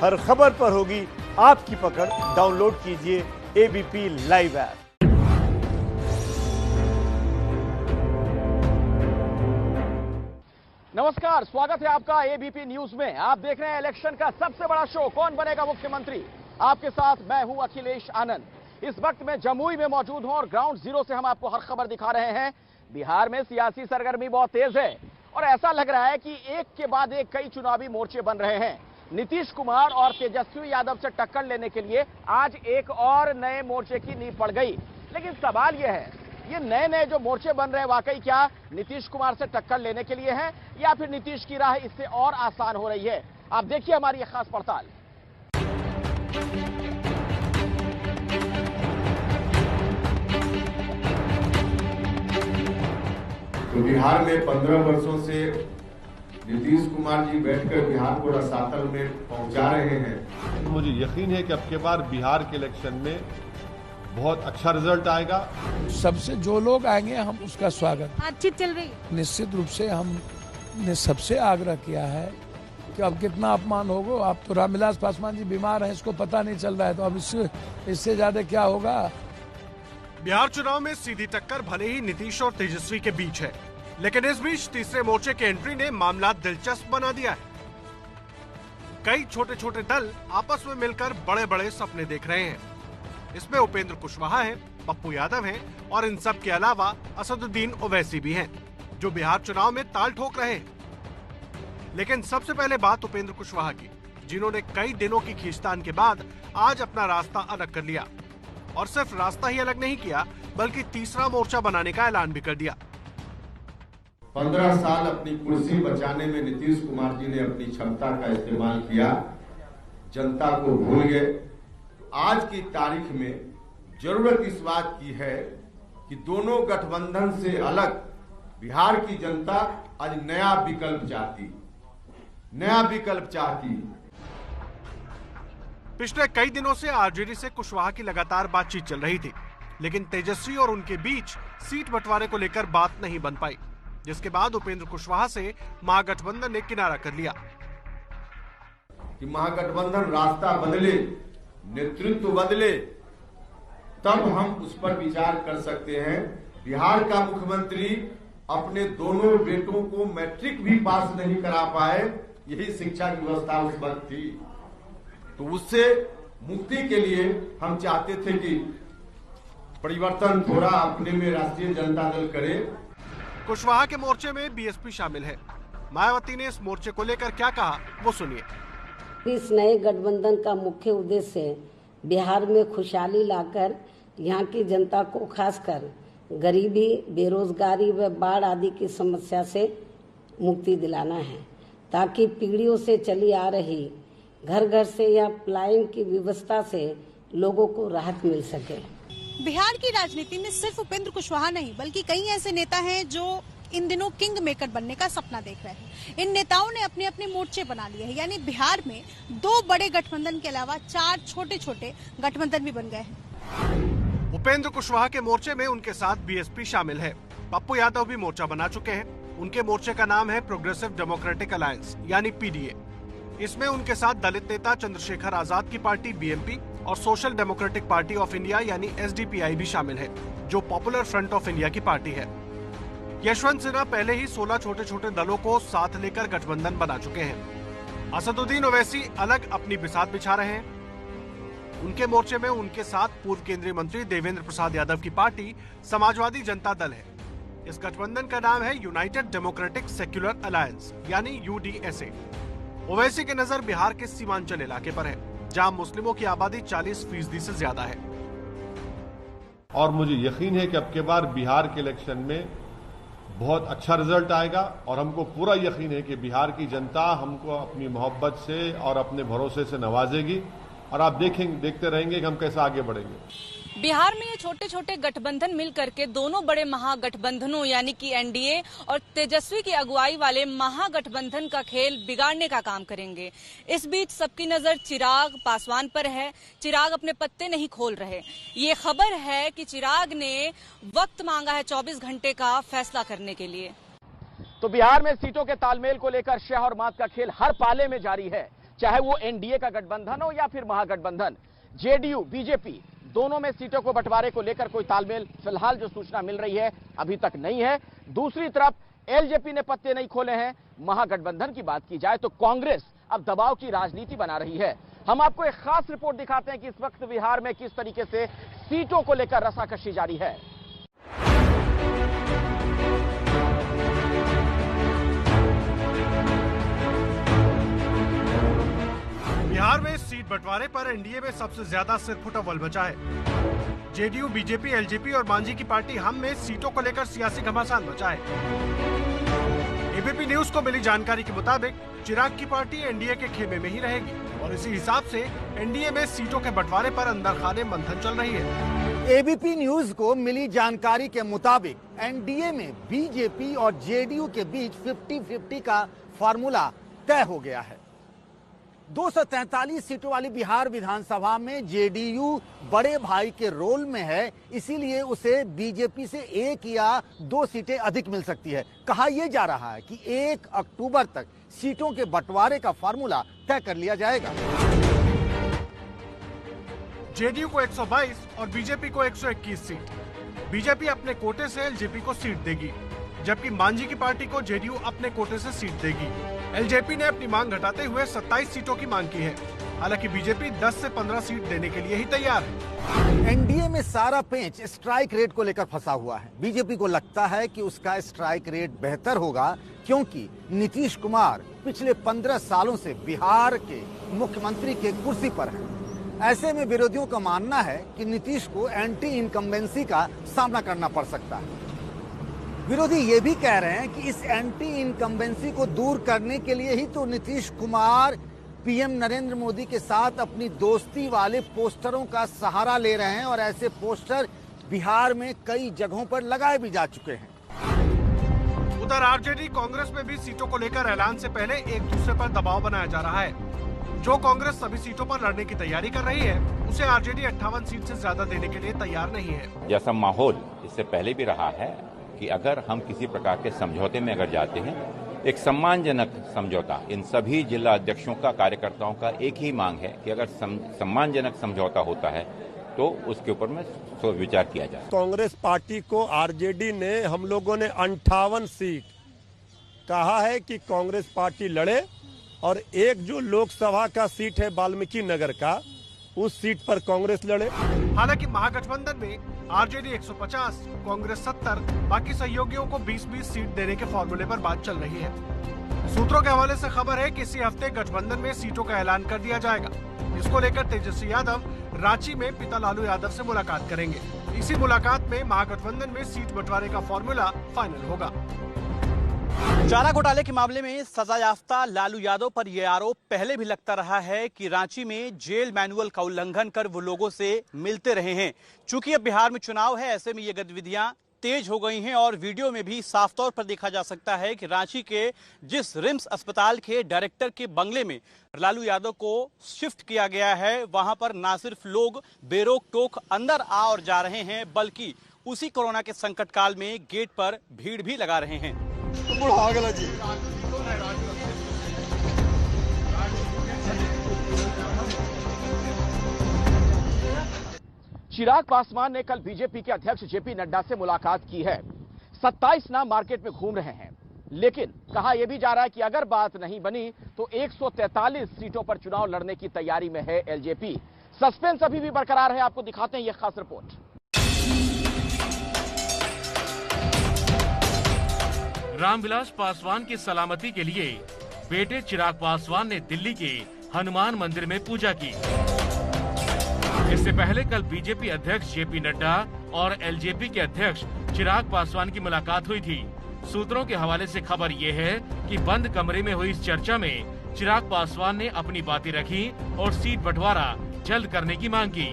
हर खबर पर होगी आपकी पकड़। डाउनलोड कीजिए एबीपी लाइव ऐप। नमस्कार, स्वागत है आपका एबीपी न्यूज में। आप देख रहे हैं इलेक्शन का सबसे बड़ा शो, कौन बनेगा मुख्यमंत्री। आपके साथ मैं हूं अखिलेश आनंद। इस वक्त मैं जमुई में मौजूद हूं और ग्राउंड जीरो से हम आपको हर खबर दिखा रहे हैं। बिहार में सियासी सरगर्मी बहुत तेज है और ऐसा लग रहा है कि एक के बाद एक कई चुनावी मोर्चे बन रहे हैं। नीतीश कुमार और तेजस्वी यादव से टक्कर लेने के लिए आज एक और नए मोर्चे की नींव पड़ गई। लेकिन सवाल यह है, ये नए नए जो मोर्चे बन रहे हैं वाकई क्या नीतीश कुमार से टक्कर लेने के लिए हैं या फिर नीतीश की राह इससे और आसान हो रही है। आप देखिए हमारी यह खास पड़ताल। तो बिहार में 15 वर्षों से नीतीश कुमार जी बैठकर बिहार को रसातल में पहुंचा रहे हैं। मुझे यकीन है कि अब के बार बिहार के इलेक्शन में बहुत अच्छा रिजल्ट आएगा। सबसे जो लोग आएंगे हम उसका स्वागत। बातचीत चल रही है। निश्चित रूप से हमने सबसे आग्रह किया है कि अब कितना अपमान होगा। अब तो रामविलास पासवान जी बीमार हैं, इसको पता नहीं चल रहा है, तो अब इससे ज्यादा क्या होगा। बिहार चुनाव में सीधी टक्कर भले ही नीतीश और तेजस्वी के बीच है, लेकिन इस बीच तीसरे मोर्चे के एंट्री ने मामला दिलचस्प बना दिया है। कई छोटे छोटे दल आपस में मिलकर बड़े बड़े सपने देख रहे हैं। इसमें उपेंद्र कुशवाहा हैं, पप्पू यादव हैं और इन सब के अलावा असदुद्दीन ओवैसी भी हैं, जो बिहार चुनाव में ताल ठोक रहे हैं। लेकिन सबसे पहले बात उपेंद्र कुशवाहा की, जिन्होंने कई दिनों की खींचतान के बाद आज अपना रास्ता अलग कर लिया और सिर्फ रास्ता ही अलग नहीं किया बल्कि तीसरा मोर्चा बनाने का ऐलान भी कर दिया। 15 साल अपनी कुर्सी बचाने में नीतीश कुमार जी ने अपनी क्षमता का इस्तेमाल किया, जनता को भूल गए। आज की तारीख में जरूरत इस बात की है कि दोनों गठबंधन से अलग बिहार की जनता आज नया विकल्प चाहती। पिछले कई दिनों से आरजेडी से कुशवाहा की लगातार बातचीत चल रही थी, लेकिन तेजस्वी और उनके बीच सीट बंटवारे को लेकर बात नहीं बन पाई, जिसके बाद उपेंद्र कुशवाहा से महागठबंधन ने किनारा कर लिया कि महागठबंधन रास्ता बदले, नेतृत्व बदले, तब हम उस पर विचार कर सकते हैं। बिहार का मुख्यमंत्री अपने दोनों बेटों को मैट्रिक भी पास नहीं करा पाए, यही शिक्षा की व्यवस्था उस वक्त थी। तो उससे मुक्ति के लिए हम चाहते थे कि परिवर्तन थोड़ा अपने में राष्ट्रीय जनता दल करे। कुशवाहा के मोर्चे में बीएसपी शामिल है। मायावती ने इस मोर्चे को लेकर क्या कहा, वो सुनिए। इस नए गठबंधन का मुख्य उद्देश्य बिहार में खुशहाली लाकर यहाँ की जनता को खासकर गरीबी, बेरोजगारी व बाढ़ आदि की समस्या से मुक्ति दिलाना है, ताकि पीढ़ियों से चली आ रही घर घर से या पलायन की व्यवस्था से लोगों को राहत मिल सके। बिहार की राजनीति में सिर्फ उपेंद्र कुशवाहा नहीं बल्कि कई ऐसे नेता हैं जो इन दिनों किंग मेकर बनने का सपना देख रहे हैं। इन नेताओं ने अपने अपने मोर्चे बना लिए हैं, यानी बिहार में 2 बड़े गठबंधन के अलावा 4 छोटे छोटे गठबंधन भी बन गए हैं। उपेंद्र कुशवाहा के मोर्चे में उनके साथ बीएसपी शामिल है। पप्पू यादव भी मोर्चा बना चुके हैं। उनके मोर्चे का नाम है प्रोग्रेसिव डेमोक्रेटिक अलायंस यानी पीडीए। इसमें उनके साथ दलित नेता चंद्रशेखर आजाद की पार्टी बीएमपी और social democratic party of India यानी एसडीपीआई भी शामिल है, जो पॉपुलर फ्रंट ऑफ इंडिया की पार्टी है। यशवंत सिन्हा पहले ही 16 छोटे छोटे दलों को साथ लेकर गठबंधन बना चुके हैं। असदुद्दीन ओवैसी अलग अपनी बिसात बिछा रहे हैं। उनके मोर्चे में उनके साथ पूर्व केंद्रीय मंत्री देवेंद्र प्रसाद यादव की पार्टी समाजवादी जनता दल है। इस गठबंधन का नाम है यूनाइटेड डेमोक्रेटिक सेक्युलर अलायंस यानी यूडीएसए। ओवैसी की नजर बिहार के सीमांचल इलाके पर है, जहां मुस्लिमों की आबादी 40% से ज्यादा है। और मुझे यकीन है कि अब के बार बिहार के इलेक्शन में बहुत अच्छा रिजल्ट आएगा और हमको पूरा यकीन है कि बिहार की जनता हमको अपनी मोहब्बत से और अपने भरोसे से नवाजेगी और आप देखते रहेंगे कि हम कैसे आगे बढ़ेंगे। बिहार में ये छोटे छोटे गठबंधन मिल करके दोनों बड़े महागठबंधनों यानी कि एनडीए और तेजस्वी की अगुवाई वाले महागठबंधन का खेल बिगाड़ने का काम करेंगे। इस बीच सबकी नजर चिराग पासवान पर है। चिराग अपने पत्ते नहीं खोल रहे। ये खबर है कि चिराग ने वक्त मांगा है 24 घंटे का फैसला करने के लिए। तो बिहार में सीटों के तालमेल को लेकर शह और मात का खेल हर पाले में जारी है। चाहे वो एनडीए का गठबंधन हो या फिर महागठबंधन। जेडीयू बीजेपी दोनों में सीटों को बंटवारे को लेकर कोई तालमेल फिलहाल जो सूचना मिल रही है अभी तक नहीं है। दूसरी तरफ एलजेपी ने पत्ते नहीं खोले हैं। महागठबंधन की बात की जाए तो कांग्रेस अब दबाव की राजनीति बना रही है। हम आपको एक खास रिपोर्ट दिखाते हैं कि इस वक्त बिहार में किस तरीके से सीटों को लेकर रसाकसी जारी है। बिहार में सीट बंटवारे पर एनडीए में सबसे ज्यादा सिरफुटअव्वल बचा है। जेडीयू, बीजेपी, एलजेपी और मांझी की पार्टी हम में सीटों को लेकर सियासी घमासान मचा है। एबीपी न्यूज को मिली जानकारी के मुताबिक चिराग की पार्टी एनडीए के खेमे में ही रहेगी और इसी हिसाब से एनडीए में सीटों के बंटवारे पर अंदर खाने मंथन चल रही है। एबीपी न्यूज को मिली जानकारी के मुताबिक एनडीए में बीजेपी और जेडीयू के बीच 50-50 का फार्मूला तय हो गया है। 243 सीटों वाली बिहार विधानसभा में जेडीयू बड़े भाई के रोल में है, इसीलिए उसे बीजेपी से 1 या 2 सीटें अधिक मिल सकती है। कहा यह जा रहा है कि 1 अक्टूबर तक सीटों के बंटवारे का फार्मूला तय कर लिया जाएगा। जेडीयू को 122 और बीजेपी को 121 सीट। बीजेपी अपने कोटे से एलजेपी को सीट देगी, जबकि मांझी की पार्टी को जेडीयू अपने कोटे से सीट देगी। एलजेपी ने अपनी मांग घटाते हुए 27 सीटों की मांग की है। हालांकि बीजेपी 10 से 15 सीट देने के लिए ही तैयार है। एनडीए में सारा पेंच स्ट्राइक रेट को लेकर फंसा हुआ है। बीजेपी को लगता है कि उसका स्ट्राइक रेट बेहतर होगा, क्योंकि नीतीश कुमार पिछले 15 सालों से बिहार के मुख्यमंत्री के कुर्सी पर हैं। ऐसे में विरोधियों का मानना है कि नीतीश को एंटी इनकम्बेंसी का सामना करना पड़ सकता है। विरोधी ये भी कह रहे हैं कि इस एंटी इनकम्बेंसी को दूर करने के लिए ही तो नीतीश कुमार पीएम नरेंद्र मोदी के साथ अपनी दोस्ती वाले पोस्टरों का सहारा ले रहे हैं और ऐसे पोस्टर बिहार में कई जगहों पर लगाए भी जा चुके हैं। उधर आरजेडी कांग्रेस में भी सीटों को लेकर ऐलान से पहले एक दूसरे पर दबाव बनाया जा रहा है। जो कांग्रेस सभी सीटों पर लड़ने की तैयारी कर रही है, उसे आरजेडी 58 सीट से ज्यादा देने के लिए तैयार नहीं है। जैसा माहौल इससे पहले भी रहा है कि अगर हम किसी प्रकार के समझौते में अगर जाते हैं, एक सम्मानजनक समझौता, इन सभी जिला अध्यक्षों का, कार्यकर्ताओं का एक ही मांग है कि अगर सम्मानजनक समझौता होता है तो उसके ऊपर में सोच विचार किया जाए। कांग्रेस पार्टी को आरजेडी ने, हम लोगों ने 58 सीट कहा है कि कांग्रेस पार्टी लड़े और एक जो लोकसभा का सीट है वाल्मीकि नगर का, उस सीट पर कांग्रेस लड़े। हालांकि महागठबंधन में आरजेडी 150, कांग्रेस 70, बाकी सहयोगियों को 20-20 सीट देने के फॉर्मूले पर बात चल रही है। सूत्रों के हवाले से खबर है कि इसी हफ्ते गठबंधन में सीटों का ऐलान कर दिया जाएगा। इसको लेकर तेजस्वी यादव रांची में पिता लालू यादव से मुलाकात करेंगे। इसी मुलाकात में महागठबंधन में सीट बंटवारे का फॉर्मूला फाइनल होगा। चारा घोटाले के मामले में सजायाफ्ता लालू यादव पर यह आरोप पहले भी लगता रहा है कि रांची में जेल मैनुअल का उल्लंघन कर वो लोगों से मिलते रहे हैं। चूंकि अब बिहार में चुनाव है, ऐसे में ये गतिविधियां तेज हो गई हैं और वीडियो में भी साफ तौर पर देखा जा सकता है कि रांची के जिस रिम्स अस्पताल के डायरेक्टर के बंगले में लालू यादव को शिफ्ट किया गया है, वहां पर ना सिर्फ लोग बेरोक टोक अंदर आ और जा रहे हैं, बल्कि उसी कोरोना के संकट काल में गेट पर भीड़ भी लगा रहे हैं। चिराग पासवान ने कल बीजेपी के अध्यक्ष जेपी नड्डा से मुलाकात की है। 27 नाम मार्केट में घूम रहे हैं, लेकिन कहा यह भी जा रहा है कि अगर बात नहीं बनी तो 143 सीटों पर चुनाव लड़ने की तैयारी में है एलजेपी। सस्पेंस अभी भी बरकरार है, आपको दिखाते हैं यह खास रिपोर्ट। रामविलास पासवान की सलामती के लिए बेटे चिराग पासवान ने दिल्ली के हनुमान मंदिर में पूजा की। इससे पहले कल बीजेपी अध्यक्ष जेपी नड्डा और एलजेपी के अध्यक्ष चिराग पासवान की मुलाकात हुई थी। सूत्रों के हवाले से खबर ये है कि बंद कमरे में हुई इस चर्चा में चिराग पासवान ने अपनी बातें रखी और सीट बंटवारा जल्द करने की मांग की।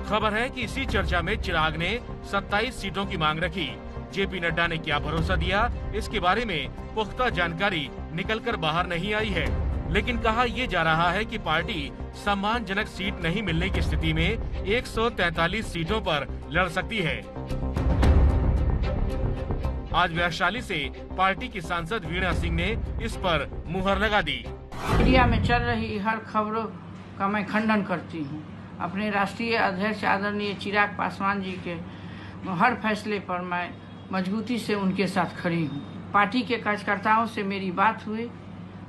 खबर है कि इसी चर्चा में चिराग ने 27 सीटों की मांग रखी। जेपी नड्डा ने क्या भरोसा दिया, इसके बारे में पुख्ता जानकारी निकलकर बाहर नहीं आई है, लेकिन कहा यह जा रहा है कि पार्टी सम्मानजनक सीट नहीं मिलने की स्थिति में 143 सीटों पर लड़ सकती है। आज वैशाली से पार्टी की सांसद वीणा सिंह ने इस पर मुहर लगा दी। मीडिया में चल रही हर खबरों का मैं खंडन करती हूँ। अपने राष्ट्रीय अध्यक्ष आदरणीय चिराग पासवान जी के हर फैसले पर मैं मजबूती से उनके साथ खड़ी हूँ। पार्टी के कार्यकर्ताओं से मेरी बात हुई,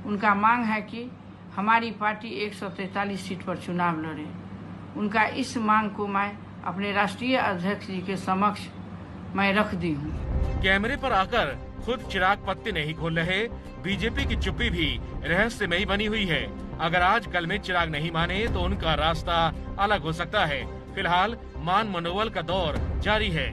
उनका मांग है कि हमारी पार्टी 143 सीट पर चुनाव लड़े। उनका इस मांग को मैं अपने राष्ट्रीय अध्यक्ष जी के समक्ष मैं रख दी हूँ। कैमरे पर आकर खुद चिराग पत्ते नहीं खोल रहे, बीजेपी की चुप्पी भी रहस्यमयी बनी हुई है। अगर आज कल में चिराग नहीं माने तो उनका रास्ता अलग हो सकता है। फिलहाल मान मनोबल का दौर जारी है।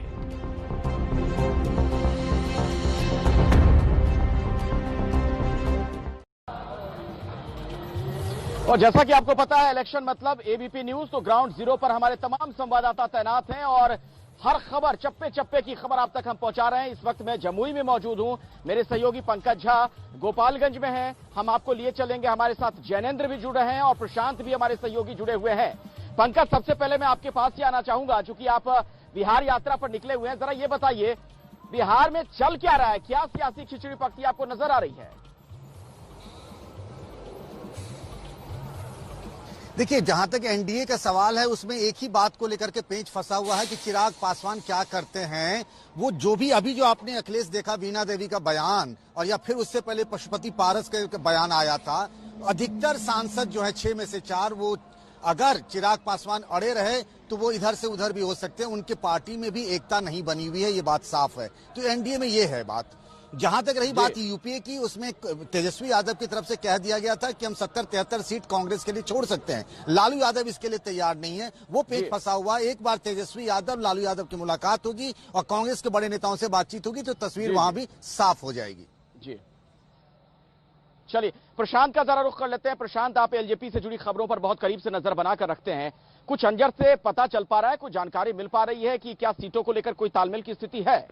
और जैसा कि आपको पता है, इलेक्शन मतलब एबीपी न्यूज, तो ग्राउंड जीरो पर हमारे तमाम संवाददाता तैनात हैं और हर खबर, चप्पे चप्पे की खबर आप तक हम पहुंचा रहे हैं। इस वक्त मैं जमुई में मौजूद हूं, मेरे सहयोगी पंकज झा गोपालगंज में हैं। हम आपको लिए चलेंगे, हमारे साथ जैनेन्द्र भी जुड़ रहे हैं और प्रशांत भी हमारे सहयोगी जुड़े हुए हैं। पंकज, सबसे पहले मैं आपके पास ही आना चाहूंगा, चूंकि आप बिहार यात्रा पर निकले हुए हैं। जरा ये बताइए, बिहार में चल क्या रहा है? क्या सियासी खिचड़ी पकती आपको नजर आ रही है? देखिए, जहां तक एनडीए का सवाल है उसमें एक ही बात को लेकर के पेंच फंसा हुआ है कि चिराग पासवान क्या करते हैं। वो जो भी अभी जो आपने अखिलेश देखा, वीणा देवी का बयान, और या फिर उससे पहले पशुपति पारस का बयान आया था, अधिकतर सांसद जो है 6 में से 4, वो अगर चिराग पासवान अड़े रहे तो वो इधर से उधर भी हो सकते हैं। उनके पार्टी में भी एकता नहीं बनी हुई है, ये बात साफ है। तो एनडीए में ये है बात। जहां तक रही बात यूपीए की, उसमें तेजस्वी यादव की तरफ से कह दिया गया था कि हम 70-73 सीट कांग्रेस के लिए छोड़ सकते हैं। लालू यादव इसके लिए तैयार नहीं है, वो पेच फंसा हुआ। एक बार तेजस्वी यादव, लालू यादव की मुलाकात होगी और कांग्रेस के बड़े नेताओं से बातचीत होगी तो तस्वीर वहां भी साफ हो जाएगी। जी, चलिए प्रशांत का जरा रुख कर लेते हैं। प्रशांत, आप एलजेपी से जुड़ी खबरों पर बहुत करीब से नजर बनाकर रखते हैं। कुछ अंजर से पता चल पा रहा है, कुछ जानकारी मिल पा रही है कि क्या सीटों को लेकर कोई तालमेल की स्थिति है?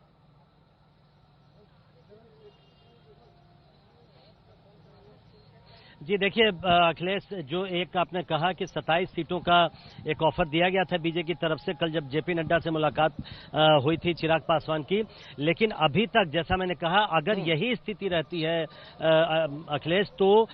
जी देखिए अखिलेश, जो एक आपने कहा कि 27 सीटों का एक ऑफर दिया गया था बीजेपी की तरफ से कल जब जेपी नड्डा से मुलाकात हुई थी चिराग पासवान की, लेकिन अभी तक जैसा मैंने कहा, अगर यही स्थिति रहती है अखिलेश, तो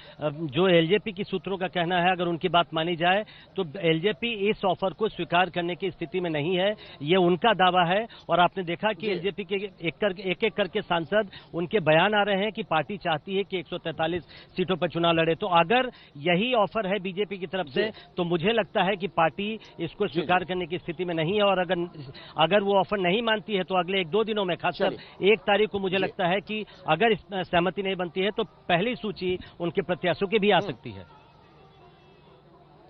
जो एलजेपी की सूत्रों का कहना है, अगर उनकी बात मानी जाए तो एलजेपी इस ऑफर को स्वीकार करने की स्थिति में नहीं है, ये उनका दावा है। और आपने देखा कि एलजेपी के एक एक करके सांसद, उनके बयान आ रहे हैं कि पार्टी चाहती है कि 143 सीटों पर चुनाव लड़े। तो अगर यही ऑफर है बीजेपी की तरफ से तो मुझे लगता है कि पार्टी इसको स्वीकार करने की स्थिति में नहीं है। और अगर वो ऑफर नहीं मानती है तो अगले 1-2 दिनों में, खासकर 1 तारीख को, मुझे लगता है कि अगर सहमति नहीं बनती है तो पहली सूची उनके प्रत्याशियों की भी आ सकती है।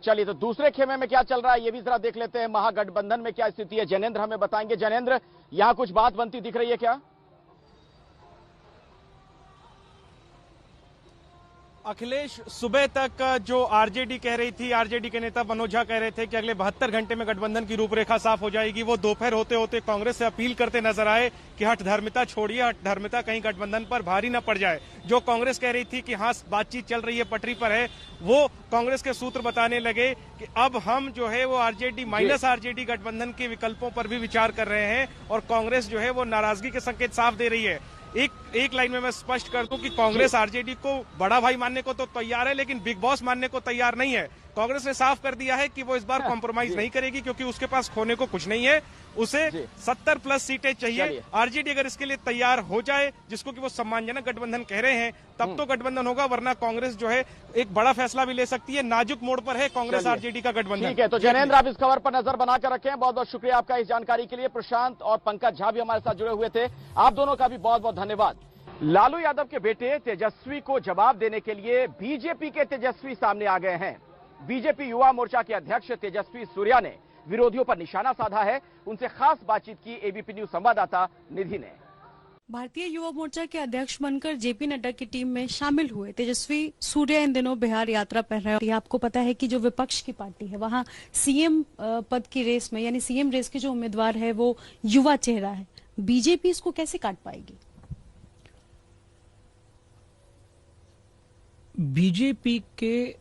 चलिए, तो दूसरे खेमे में क्या चल रहा है ये भी जरा देख लेते हैं। महागठबंधन में क्या स्थिति है, जैनेन्द्र हमें बताएंगे। जैनेन्द्र, यहां कुछ बात बनती दिख रही है क्या? अखिलेश, सुबह तक जो आरजेडी कह रही थी, आरजेडी के नेता मनोज झा कह रहे थे कि अगले 72 घंटे में गठबंधन की रूपरेखा साफ हो जाएगी। वो दोपहर होते होते कांग्रेस से अपील करते नजर आए कि हठधर्मिता छोड़िए, हठधर्मिता कहीं गठबंधन पर भारी न पड़ जाए। जो कांग्रेस कह रही थी कि हाँ बातचीत चल रही है, पटरी पर है, वो कांग्रेस के सूत्र बताने लगे कि अब हम जो है वो आरजेडी माइनस आरजेडी गठबंधन के विकल्पों पर भी विचार कर रहे हैं। और कांग्रेस जो है वो नाराजगी के संकेत साफ दे रही है। एक लाइन में मैं स्पष्ट कर दूं कि कांग्रेस आरजेडी को बड़ा भाई मानने को तो तैयार है, लेकिन बिग बॉस मानने को तैयार नहीं है। कांग्रेस ने साफ कर दिया है कि वो इस बार कॉम्प्रोमाइज नहीं करेगी, क्योंकि उसके पास खोने को कुछ नहीं है। उसे 70+ सीटें चाहिए। आरजेडी अगर इसके लिए तैयार हो जाए, जिसको कि वो सम्मानजनक गठबंधन कह रहे हैं, तब तो गठबंधन होगा, वरना कांग्रेस जो है एक बड़ा फैसला भी ले सकती है। नाजुक मोड़ पर है कांग्रेस आरजेडी का गठबंधन। ठीक है, तो जैनेन्द्र, आप इस खबर पर नजर बनाकर रखें। बहुत बहुत शुक्रिया आपका इस जानकारी के लिए। प्रशांत और पंकज झा भी हमारे साथ जुड़े हुए थे, आप दोनों का भी बहुत बहुत धन्यवाद। लालू यादव के बेटे तेजस्वी को जवाब देने के लिए बीजेपी के तेजस्वी सामने आ गए हैं। बीजेपी युवा मोर्चा के अध्यक्ष तेजस्वी सूर्या ने विरोधियों पर निशाना साधा है। उनसे खास बातचीत की एबीपी न्यूज संवाददाता निधि ने। भारतीय युवा मोर्चा के अध्यक्ष बनकर जेपी नड्डा की टीम में शामिल हुए तेजस्वी सूर्या इन दिनों बिहार यात्रा पर रहे। आपको पता है कि जो विपक्ष की पार्टी है, वहां सीएम पद की रेस में, यानी सीएम रेस के जो उम्मीदवार है वो युवा चेहरा है। बीजेपी इसको कैसे काट पाएगी? बीजेपी के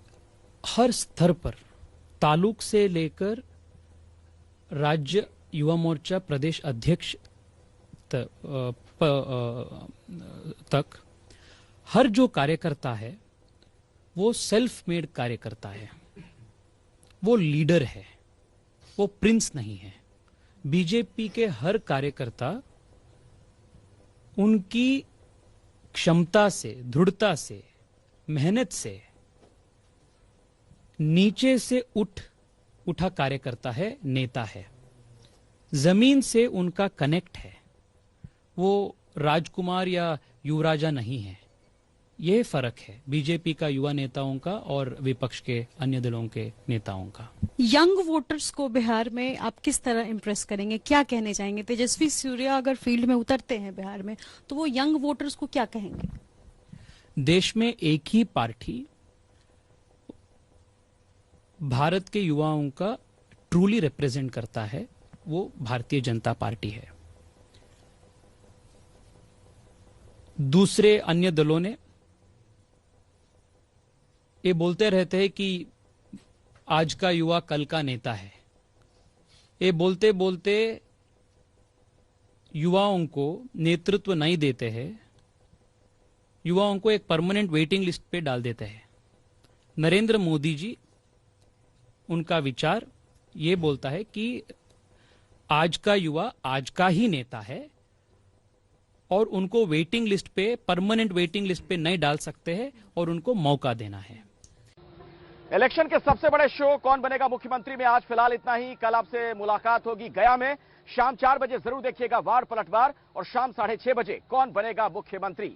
हर स्तर पर, तालुक से लेकर राज्य युवा मोर्चा प्रदेश अध्यक्ष तक हर जो कार्यकर्ता है वो सेल्फ मेड कार्यकर्ता है, वो लीडर है, वो प्रिंस नहीं है। बीजेपी के हर कार्यकर्ता उनकी क्षमता से, दृढ़ता से, मेहनत से नीचे से उठा कार्यकर्ता है, नेता है। जमीन से उनका कनेक्ट है, वो राजकुमार या युवराजा नहीं है। यह फर्क है बीजेपी का युवा नेताओं का और विपक्ष के अन्य दलों के नेताओं का। यंग वोटर्स को बिहार में आप किस तरह इंप्रेस करेंगे, क्या कहने चाहेंगे? तेजस्वी सूर्या अगर फील्ड में उतरते हैं बिहार में तो वो यंग वोटर्स को क्या कहेंगे? देश में एक ही पार्टी भारत के युवाओं का ट्रूली रिप्रेजेंट करता है, वो भारतीय जनता पार्टी है। दूसरे अन्य दलों ने ये बोलते रहते हैं कि आज का युवा कल का नेता है। ये बोलते बोलते युवाओं को नेतृत्व नहीं देते हैं, युवाओं को एक परमानेंट वेटिंग लिस्ट पे डाल देते हैं। नरेंद्र मोदी जी, उनका विचार ये बोलता है कि आज का युवा आज का ही नेता है और उनको वेटिंग लिस्ट पे, परमानेंट वेटिंग लिस्ट पे नहीं डाल सकते हैं और उनको मौका देना है। इलेक्शन के सबसे बड़े शो कौन बनेगा मुख्यमंत्री में आज फिलहाल इतना ही। कल आपसे मुलाकात होगी गया में। शाम 4 बजे जरूर देखिएगा वार पलटवार और शाम 6:30 बजे कौन बनेगा मुख्यमंत्री।